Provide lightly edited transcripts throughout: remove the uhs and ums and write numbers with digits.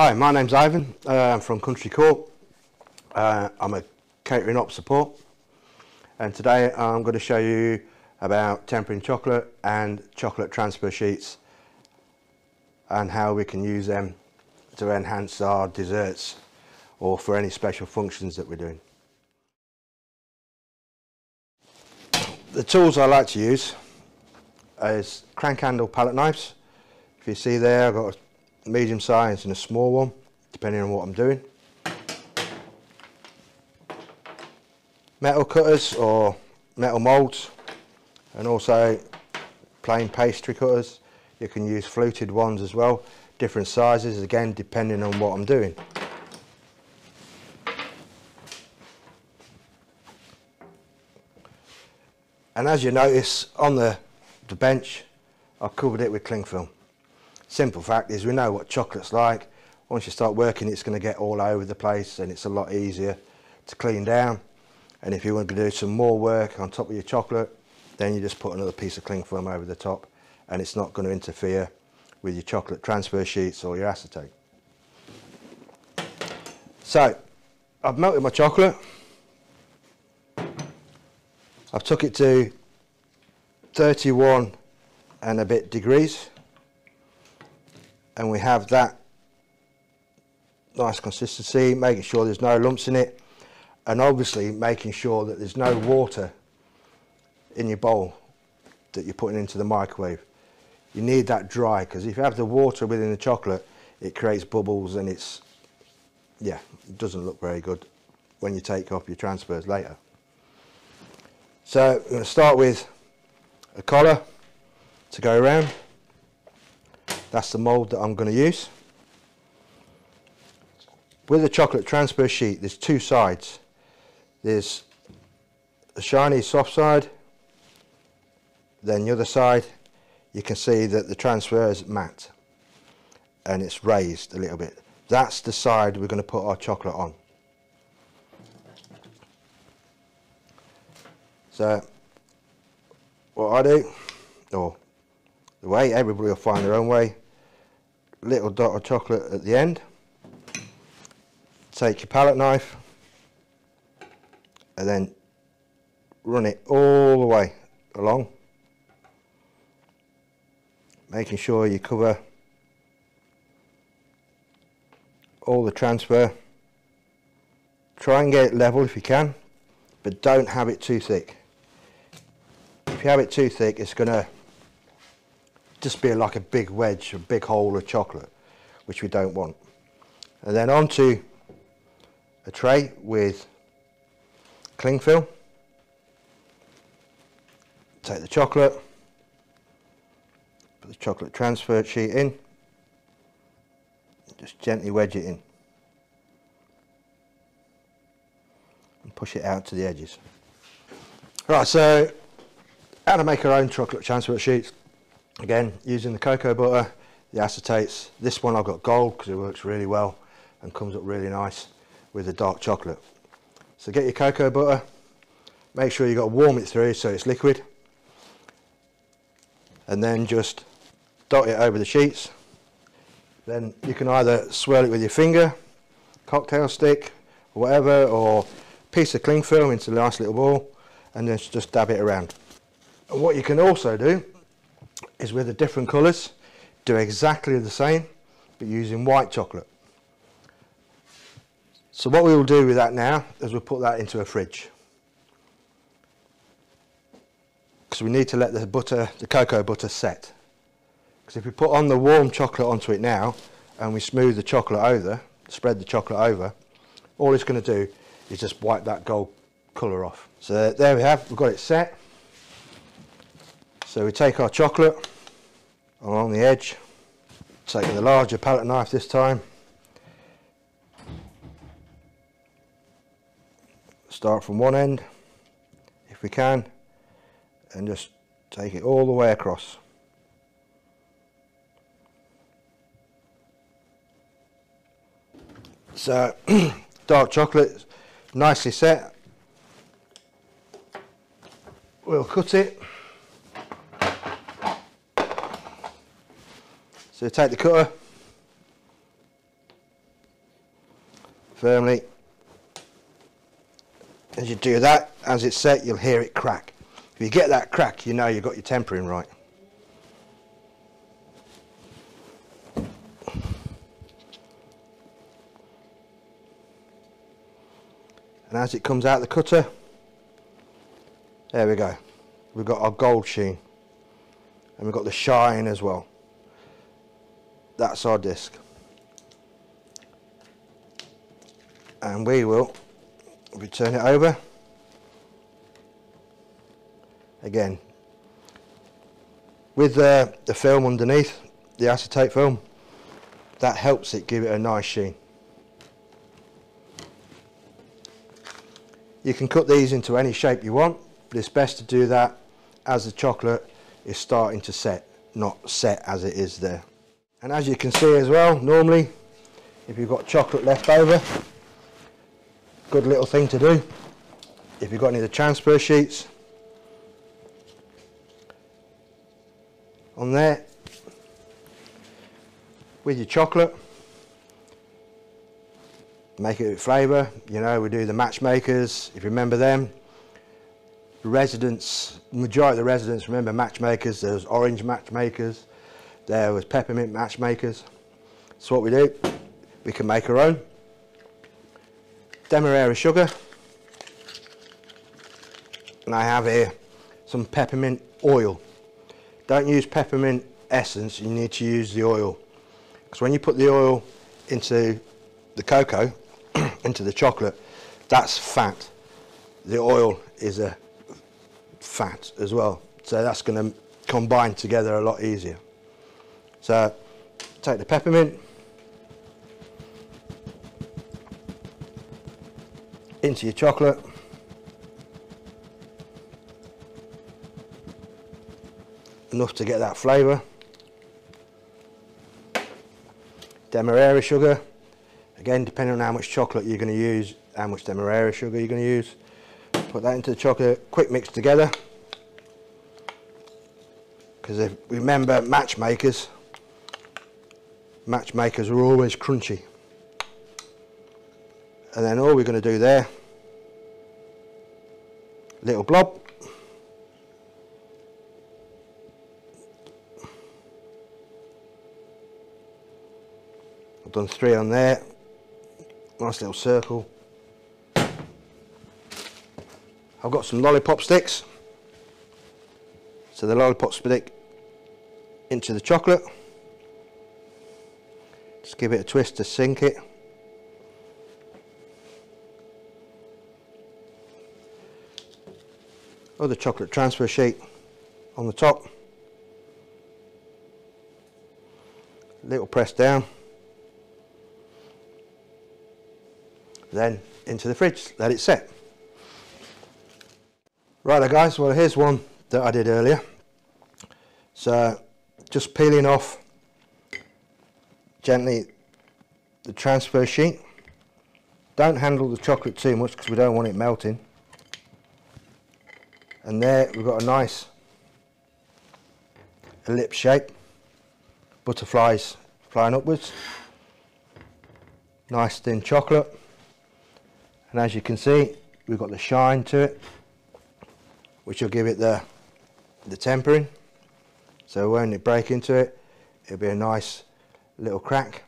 Hi, my name's Ivan. I'm from Country Court. I'm a catering ops support, and today I'm going to show you about tempering chocolate and chocolate transfer sheets and how we can use them to enhance our desserts or for any special functions that we're doing. The tools I like to use is crank handle palette knives. If you see there, I've got a medium size and a small one, depending on what I'm doing. Metal cutters or metal moulds, and also plain pastry cutters. You can use fluted ones as well, different sizes, again depending on what I'm doing. And as you notice on the bench, I've covered it with cling film. Simple fact is, we know what chocolate's like. Once you start working, it's going to get all over the place, and it's a lot easier to clean down. And if you want to do some more work on top of your chocolate, then you just put another piece of cling film over the top, and it's not going to interfere with your chocolate transfer sheets or your acetate. So I've melted my chocolate. I've took it to 31 and a bit degrees, and we have that nice consistency, making sure there's no lumps in it, and obviously making sure that there's no water in your bowl that you're putting into the microwave. You need that dry, because if you have the water within the chocolate, it creates bubbles, and it doesn't look very good when you take off your transfers later. So I'm going to start with a collar to go around. That's the mould that I'm going to use. With the chocolate transfer sheet, there's two sides. There's the shiny soft side, then the other side you can see that the transfer is matte and it's raised a little bit. That's the side we're going to put our chocolate on. So what I do, or the way, everybody will find their own way, little dot of chocolate at the end. Take your palette knife and then run it all the way along, making sure you cover all the transfer. Try and get it level if you can, but don't have it too thick. If you have it too thick, it's going to just be like a big wedge, a big hole of chocolate, which we don't want. And then onto a tray with cling film. Take the chocolate, put the chocolate transfer sheet in, just gently wedge it in and push it out to the edges. Right, so how to make our own chocolate transfer sheets. Again, using the cocoa butter, the acetates. This one I've got gold because it works really well and comes up really nice with the dark chocolate. So get your cocoa butter, make sure you've got to warm it through so it's liquid, and then just dot it over the sheets. Then you can either swirl it with your finger, cocktail stick, or whatever, or piece of cling film into a nice little ball, and then just dab it around. And what you can also do is, with the different colours, do exactly the same but using white chocolate. So what we will do with that now is we'll put that into a fridge, because we need to let the cocoa butter set. Because if we put on the warm chocolate onto it now and we smooth the chocolate over, spread the chocolate over, all it's going to do is just wipe that gold colour off. So there we have, we've got it set. So we take our chocolate along the edge, taking the larger palette knife this time. Start from one end, if we can, and just take it all the way across. So dark chocolate, nicely set. We'll cut it. So take the cutter, firmly. As you do that, as it's set, you'll hear it crack. If you get that crack, you know you've got your tempering right. And as it comes out the cutter, there we go. We've got our gold sheen. And we've got the shine as well. That's our disc. And we will, if we turn it over, again, with the film underneath, the acetate film, that helps it give it a nice sheen. You can cut these into any shape you want, but it's best to do that as the chocolate is starting to set, not set as it is there. And as you can see as well, normally, if you've got chocolate left over, good little thing to do, if you've got any of the transfer sheets on there, with your chocolate, make it with flavour. You know, we do the matchmakers, if you remember them. The residents, majority of the residents remember matchmakers. There was orange matchmakers, there was peppermint matchmakers. So what we do, we can make our own. Demerara sugar, and I have here some peppermint oil. Don't use peppermint essence, you need to use the oil, because when you put the oil into the cocoa, into the chocolate, that's fat. The oil is a fat as well, so that's going to combine together a lot easier. So take the peppermint into your chocolate, enough to get that flavour. Demerara sugar, again depending on how much chocolate you're going to use, how much demerara sugar you're going to use. Put that into the chocolate, quick mix together, because if remember matchmakers are always crunchy. And then all we're going to do there, little blob, I've done 3 on there, nice little circle. I've got some lollipop sticks, so the lollipop stick into the chocolate, just give it a twist to sink it. Other chocolate transfer sheet on the top, little press down, then into the fridge, let it set. Right guys, well here's one that I did earlier. So just peeling off gently the transfer sheet. Don't handle the chocolate too much because we don't want it melting. And there we've got a nice ellipse shape, butterflies flying upwards, nice thin chocolate, and as you can see we've got the shine to it, which will give it the tempering, so when it break into it, it'll be a nice little crack.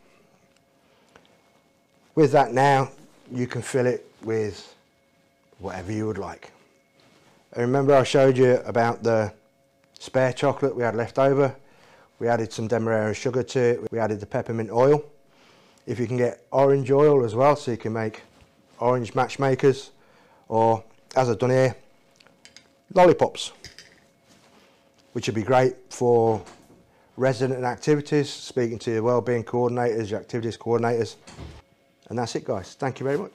With that now, you can fill it with whatever you would like. And remember I showed you about the spare chocolate we had left over. We added some demerara sugar to it, we added the peppermint oil. If you can get orange oil as well, so you can make orange matchmakers, or as I've done here, lollipops, which would be great for resident activities, speaking to your wellbeing coordinators, your activities coordinators. And that's it guys, thank you very much.